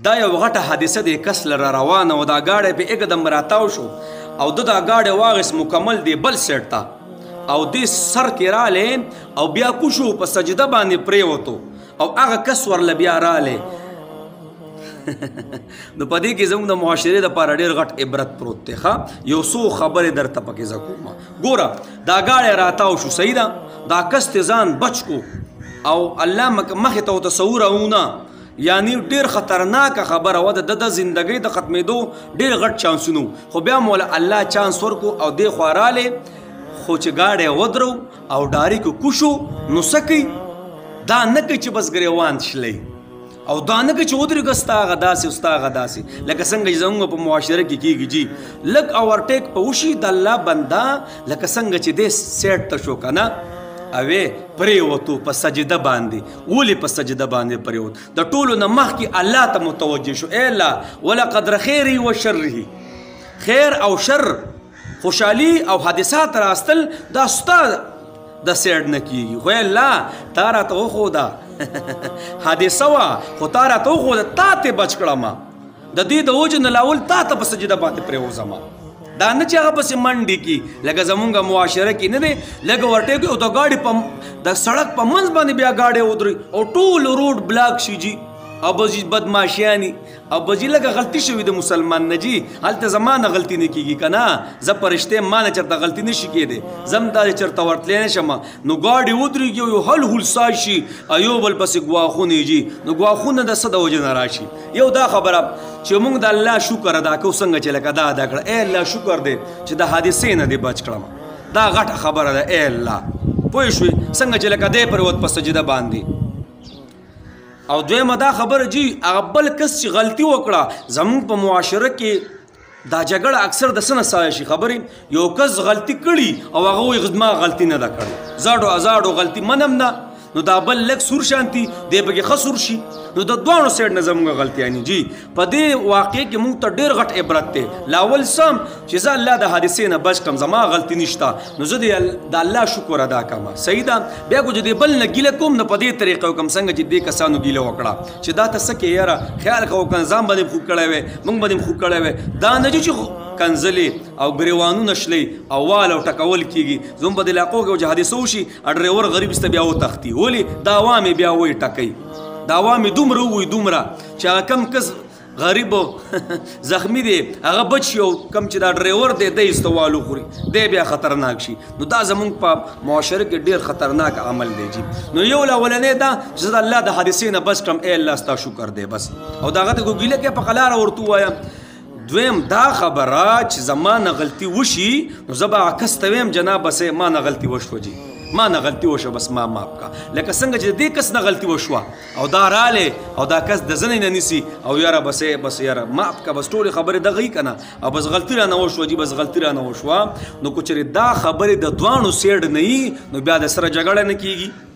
دا یو غټه حادثه دی کس لره روانه و دا ګاډی پې اکدم راتاو شو او ده دا ګاډی واغېست مکمل دی بل سیټ ته او دې سر کې رالی او بیا کوشو په سجده باندې پرېوتو او هغه کس ورله بیا رالی نو په دې کې زموږ د معاشرې دپاره ډېر غټ عبرت پروت دی ښه یو څو خبرې درته پکې زه کوم ګوره دا ګاډی راتاو شو صحیح ده دا کس تې ځان بچ کو او الله مخې ته تصور ونه یعنی ډېر خطرناکه خبره وه د زندګۍ د ختمېدو ډېر غټ چانسونه خو بیا مولا الله چانس ورکو او دې خوا رالی خو چې ګاډی ودرو او ډاریکو کوشو نو څه کوي دا نه کوي چې بس ګریوان شلی او دا نه کوي چې ودرېږه ستا هغه داسې او ستا هغه داسې لکه څنګه چې زموږ په معاشره کې کېږي جي لږ اوورټیک په وشي د الله بنده لکه څنګه چې دې سیټ ته شو که نه اوې پرېوتو په سجده باندې ولې په سجده باندې پرېوت د ټولو نه مخکې الله ته متوجه شو ای الله ولقدر خیري و شره خیر او شر خوشحالي او حادثات راستل دا ستا د سیډ نه کېږي خو الله تا راته وښوده حادثه وه خو تا راته وښوده تا ترې بچ کړمه د دې د وجې نه لاول تا ته په سجده باندې پرېوځمه دا نه چې هغه پسې منډې کي لکه زمونږ معاشره کې نه دی لږ ورټې او د ګاډي د سړک په منځ باندې بیا ګاډی ودري او ټول روډ بلاک شي جي او به جي بدماشیاني او به جي لږه غلطي شوي د مسلمان نه جي هلته زما نه غلطي نه کېږي که نه زه په رښتې ما نه چېرته غلطي نه شي کېدی زه هم داسې چېرته ورتلی نه شم نو ګاډي ودرېږي او یو هل هلسا شي او یو بل پسې ګواښونه یې جي نو ګواښونه د څه د وجې نه راشي یو دا خبره چې موږ د الله شکر ادا کوو څنګه چې لکه دا ادا کړه ای الله شکر دی چې د حادثې نه دې بچ کړم دا غټه خبره ده ای الله پوه شوې څنګه چې لکه دی پرېوت په سجده باندې او دویمه دا خبره جي هغه بل کس چې غلطي وکړه زموږ په معاشره کې دا جګړه اکثر د څه نه سایه شي خبرې یو کس غلطي کړي او هغه وایي زما غلطي نه ده کړې زاړو ازاړو غلطي منم نه نو دا بل لږ سور شانتي دی پکې ښه سور شي نو د دواړو سایډ نه زموږ غلطیانې جي په دې واقع کې موږ ته ډېر غټ عبرت دی لاول سم چې زه الله د حادثې نه بچ کړم زما غلطي نشته نو زه د الله شکر ادا کوم صحیح ده بیا کو چې د بل نه ګیله کوم نو په دې طریقه وکړم څنګه چې دې کسانو ګیله وکړه چې دا ته څه کې یاره خیال کوه که ځان باندې خوب کړی وی موږ باندې خوب کړی وی دا نه چې کنځلې او ګریوانونه شلی او وال او ټکول کېږي زموږ په دې علاقو کې چې حادثه وشي ډریور غریب سته بیا وتښتي ولې دا عوام یې بیا وایي ټکوي دا عوام یې دومره ووایي دومره چې هغه کم کس غریب زخمی دی هغه بچ شي او کم چې دا ډریور دی دی استوالو خوري دی بیا خطرناک شي نو دا زمونږ په معاشره کې ډېر خطرناک عمل دی جي نو یو اولنی دا چې زه د الله د حادثې نه بچ کړم ای الله ستا شکر دی بس او د هغه ته ګیله کې په قلاره ورته ووایم دویم دا خبره چې زما نه غلطي وشي نو زه به عکس ته ویم جناب بسې ما نه غلطي وشوه جي ما نه غلطي وشوه بس ما ماف کا لکه څنګه چې د دې کس نه غلطي وشوه او دا رالی او دا کس د زنې نه نیسي او یاره بس یاره ماف کا بس ټولې خبرې دغه یي که نه او بس غلطي رانه وشوه جي بس غلطي رانه وشوه نو که چېرې دا خبرې د دواړو سیډ نه یي نو بیا د سره جګړه نه کېږي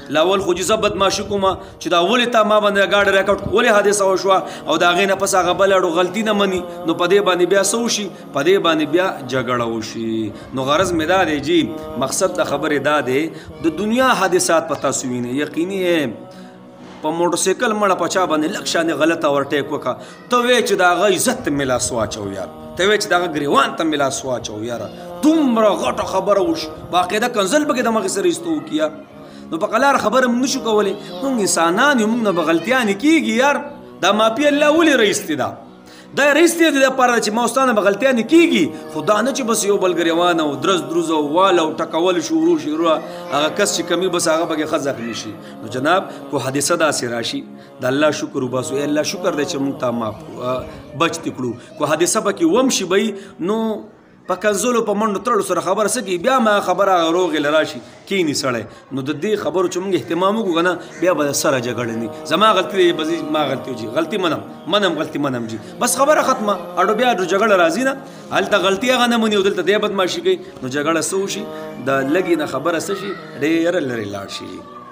لاول خو چې زه بدماشي کومه چې دا ولې تا ما باندې ګاډی راکټ ولې حادثه وشوه او د هغې نه پس هغه بل اړو غلطي نه مني نو په دې باندې بیا څه وشي په دې باندې بیا جګړه وشي نو غرض مې دا دی جي مقصد د خبرې دا دی د دنیا حادثات په تاسو وینئ یقیني په موټرسایکل مړه په چا باندې لږ شانې غلطه ورټیک وکړه ته وایې چې د هغه عزت ته مې لاس واچو یار ته وایې چې د هغه ګریوان ته مې لاس واچو یاره دومره غټه خبره وشي باقاعده کنزل پکې د مخې سره ایسته وکړي نو په قلاره خبره موږ نشو کولی موږ انسانان یو موږ نه به غلطیانې کېږي یار دا مافي الله ولې رایستې ده دا یې رایستې ده دپاره چې ما اوس تا نه به غلطیانې کېږي خو دا نه چې بس یو بل ګریوان او درز دروز او وال او ټکول شروع هغه کس چې کمی بس هغه پکې ښه زخمي شي نو جناب کو حادثه داسې راشي د الله شکر وباسو ای الله شکر دی چې موږ ته معاف بچ دې کړو کو حادثه پکې وم شي به نو په کنځلو په منډو تړلو سره خبره څه کوي بیا ما خبره هغه روغې له راشي کینی سړی نو د دې خبرو چې موږ اهتمام وکړو که نه بیا به سره جګړه نه زما غلطي دی به ما غلطي وجي غلطي منم غلطي منم جي بس خبره ختمه اړو بیا جګړه راځي نه هلته غلطي هغه نه مني او دلته دی بدماشي کوي نو جګړه څه وشي د لږې نه خبره څه شي ډېره لرې لاړ شي